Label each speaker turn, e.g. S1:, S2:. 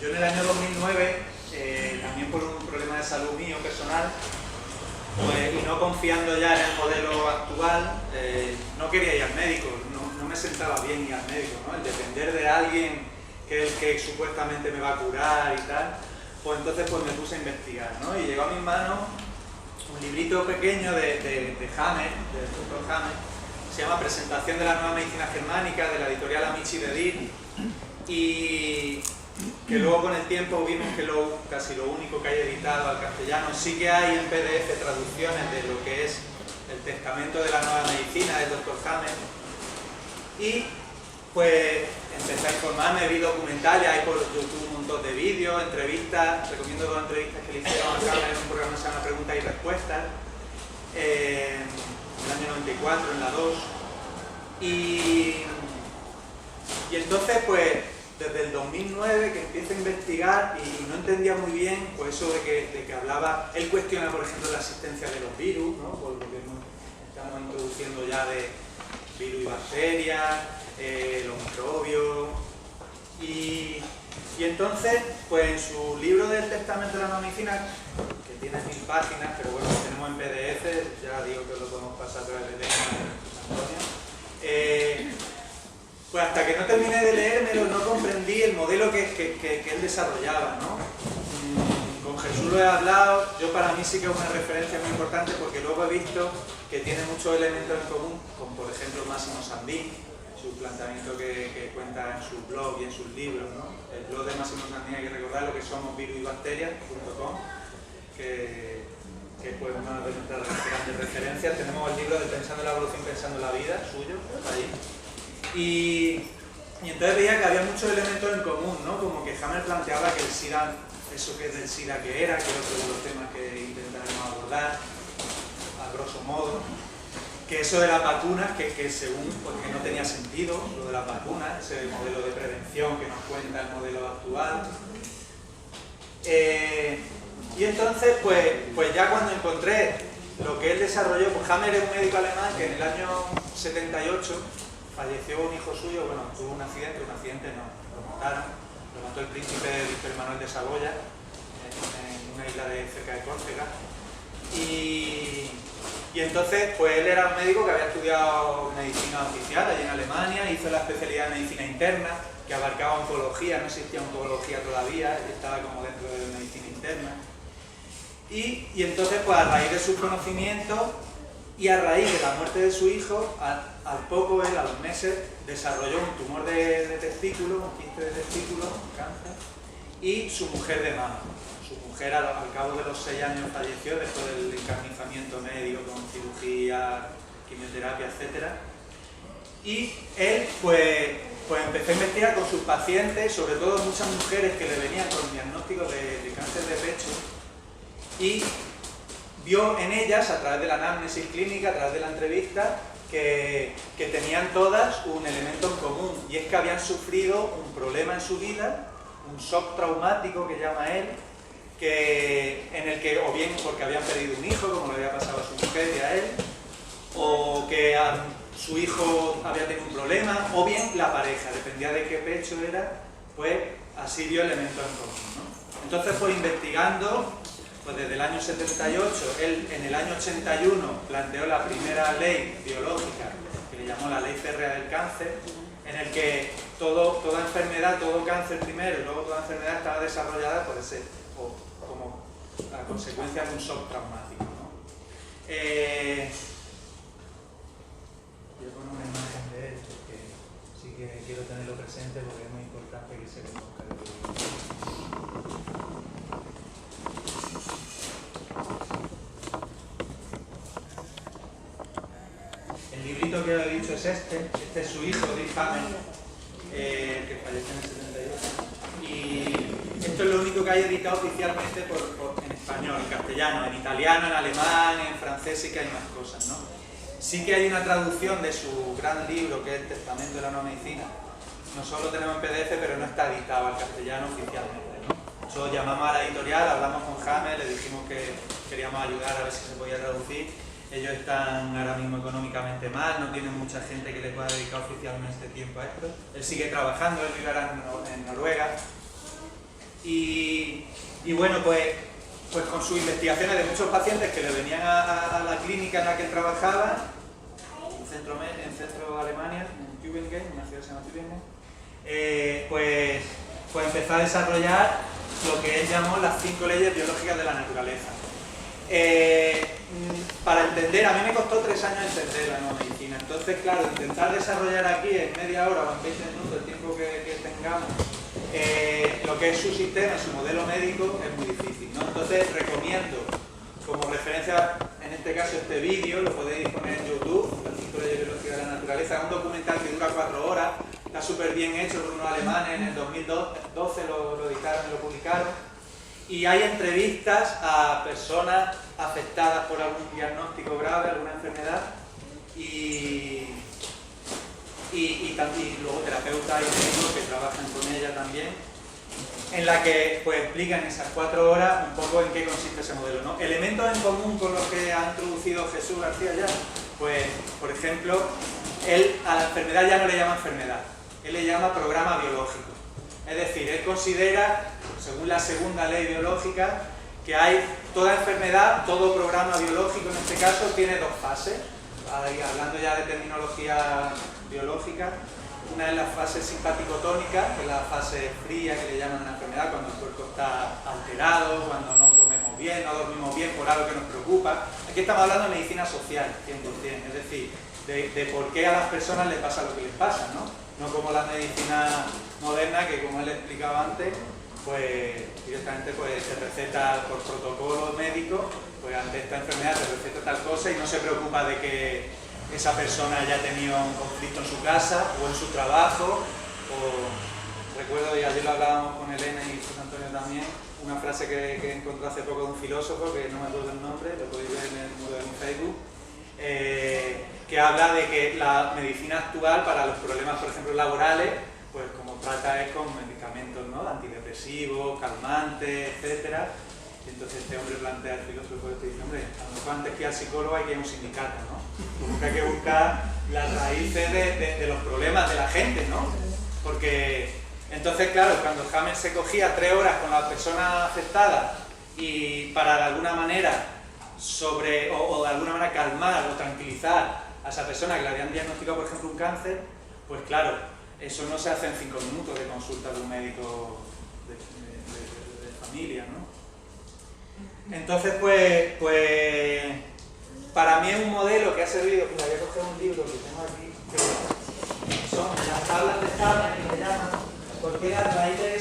S1: Yo en el año 2009, también por un problema de salud mío personal, pues, y no confiando ya en el modelo actual, no quería ir al médico, no me sentaba bien ir al médico, ¿no? El depender de alguien que es el que supuestamente me va a curar y tal, pues entonces pues me puse a investigar, ¿no? Y llegó a mis manos un librito pequeño de Hammer, del doctor Hammer, se llama Presentación de la Nueva Medicina Germánica, de la editorial Amici de Dir, y que luego con el tiempo vimos que casi lo único que hay editado al castellano. Sí que hay en PDF traducciones de lo que es el Testamento de la Nueva Medicina del doctor Hammer, y pues empecé a informarme, vi documentales, hay por YouTube un montón de vídeos, entrevistas, recomiendo 2 entrevistas que le hicieron a Hammer en un programa que se llama Preguntas y Respuestas, en el año 94, en la 2, y entonces pues desde el 2009 que empiezo a investigar y no entendía muy bien pues eso de que hablaba, él cuestiona por ejemplo la existencia de los virus, ¿no? Por lo que estamos introduciendo ya de virus y bacterias, los microbios, y entonces pues en su libro del Testamento de la Nueva Medicina, que tiene 1000 páginas, pero bueno, lo tenemos en PDF, ya digo que lo podemos pasar a través de Antonio, pues hasta que no terminé de leérmelo no comprendí el modelo que él desarrollaba, ¿no? Con Jesús lo he hablado, yo para mí sí que es una referencia muy importante porque luego he visto que tiene muchos elementos en común, como por ejemplo Massimo Sandini, su planteamiento que cuenta en su blog y en sus libros, ¿no? El blog de Massimo Sandini, hay que recordar lo que somos virusybacterias.com, que es pues una de nuestras grandes referencias. Tenemos el libro de Pensando en la Evolución, Pensando en la Vida, suyo, ahí. Y entonces veía que había muchos elementos en común, ¿no? Como que Hammer planteaba que el SIDA, eso que es del SIDA que era, que es otro de los temas que intentaremos abordar, a grosso modo, que eso de las vacunas, que según, porque no tenía sentido, lo de las vacunas, ese modelo de prevención que nos cuenta el modelo actual. Y entonces, pues ya cuando encontré lo que él desarrolló, pues Hammer es un médico alemán que en el año 78 falleció un hijo suyo, bueno, tuvo un accidente no, lo mataron, lo mató el príncipe Víctor Manuel de Saboya en una isla cerca de Córcega, y entonces pues él era un médico que había estudiado medicina oficial allí en Alemania, hizo la especialidad de medicina interna, que abarcaba oncología, no existía oncología todavía, estaba como dentro de medicina interna, y entonces pues a raíz de sus conocimientos y a raíz de la muerte de su hijo, al poco él, a los meses, desarrolló un tumor de testículo, un quiste de testículo, un cáncer, y su mujer de mama. Su mujer al cabo de los 6 años falleció después del encarnizamiento médico con cirugía, quimioterapia, etc. Y él pues empezó a investigar con sus pacientes, sobre todo muchas mujeres que le venían con diagnósticos de cáncer de pecho, y vio en ellas, a través de la anamnesis clínica, a través de la entrevista, que tenían todas un elemento en común, y es que habían sufrido un problema en su vida, un shock traumático que llama él, en el que o bien porque habían perdido un hijo, como le había pasado a su mujer y a él, o que su hijo había tenido un problema, o bien la pareja, dependía de qué pecho era, pues así vio elementos en común, ¿no? Entonces fue investigando. Pues desde el año 78, él en el año 81 planteó la primera ley biológica, que le llamó la Ley Férrea del Cáncer, en el que toda enfermedad, todo cáncer primero y luego toda enfermedad estaba desarrollada por ese, o como la consecuencia de un shock traumático, ¿no? Voy a poner una imagen de él porque sí que quiero tenerlo presente porque es muy importante que se conozca el video. El librito que he dicho es este es su hijo, Dick Hammer, que falleció en el 78, y esto es lo único que hay editado oficialmente en español, en castellano, en italiano, en alemán, en francés sí que hay más cosas, ¿no? Sí que hay una traducción de su gran libro, que es el Testamento de la Nueva Medicina. Nosotros lo tenemos en PDF, pero no está editado al castellano oficialmente, ¿no? Nosotros llamamos a la editorial, hablamos con Hammer, le dijimos que queríamos ayudar a ver si se podía traducir. Ellos están ahora mismo económicamente mal, no tienen mucha gente que les pueda dedicar oficialmente tiempo a esto. Él sigue trabajando, él vive ahora en Noruega. Y bueno, pues con sus investigaciones de muchos pacientes que le venían a la clínica en la que él trabajaba, en centro de Alemania, en Tübingen, una ciudad que se llama Tübingen, pues empezó a desarrollar lo que él llamó las 5 leyes biológicas de la naturaleza. Para entender, a mí me costó 3 años entender la nueva medicina, entonces claro, intentar desarrollar aquí en media hora o en 20 minutos, el tiempo que tengamos, lo que es su sistema, su modelo médico, es muy difícil, ¿no? Entonces recomiendo como referencia, en este caso este vídeo, lo podéis poner en YouTube, las 5 leyes biológicas de la naturaleza, es un documental que dura 4 horas, está súper bien hecho por unos alemanes, en el 2012 lo editaron y lo publicaron, y hay entrevistas a personas afectadas por algún diagnóstico grave, alguna enfermedad, y luego terapeutas y médicos que trabajan con ella también, en la que pues explican esas 4 horas un poco en qué consiste ese modelo, ¿no? Elementos en común con los que ha introducido Jesús García ya, pues por ejemplo, él a la enfermedad ya no le llama enfermedad, él le llama programa biológico. Es decir, él considera, según la segunda ley biológica, que hay toda enfermedad, todo programa biológico en este caso tiene 2 fases, hablando ya de terminología biológica. Una es la fase simpático-tónica, que es la fase fría que le llaman a la enfermedad, cuando el cuerpo está alterado, cuando no comemos bien, no dormimos bien por algo que nos preocupa. Aquí estamos hablando de medicina social, 100%, es decir, de por qué a las personas les pasa lo que les pasa, ¿no? No como la medicina moderna, que como él explicaba antes, pues directamente pues, se receta por protocolo médico, pues ante esta enfermedad se receta tal cosa y no se preocupa de que esa persona haya tenido un conflicto en su casa o en su trabajo. Recuerdo, y ayer lo hablábamos con Elena y José Antonio también, una frase que encontré hace poco de un filósofo, que no me acuerdo el nombre, lo podéis ver en el muro de mi Facebook, que habla de que la medicina actual para los problemas, por ejemplo, laborales, pues como trata es con medicamentos, ¿no? Antidepresivos, calmantes, etcétera. Entonces este hombre plantea, el filósofo este dice, hombre, a lo mejor antes que ir al psicólogo hay que ir a un sindicato, ¿no? Porque hay que buscar las raíces de los problemas de la gente, ¿no? Porque entonces, claro, cuando Hammer se cogía 3 horas con la persona afectada y para de alguna manera o de alguna manera calmar o tranquilizar a esa persona que le habían diagnosticado, por ejemplo, un cáncer, pues claro, eso no se hace en 5 minutos de consulta de un médico de familia, ¿no? Entonces, pues, para mí es un modelo que ha servido, mira, voy a coger un libro que tengo aquí, que son las tablas de Hammer, que se llaman, porque a raíz de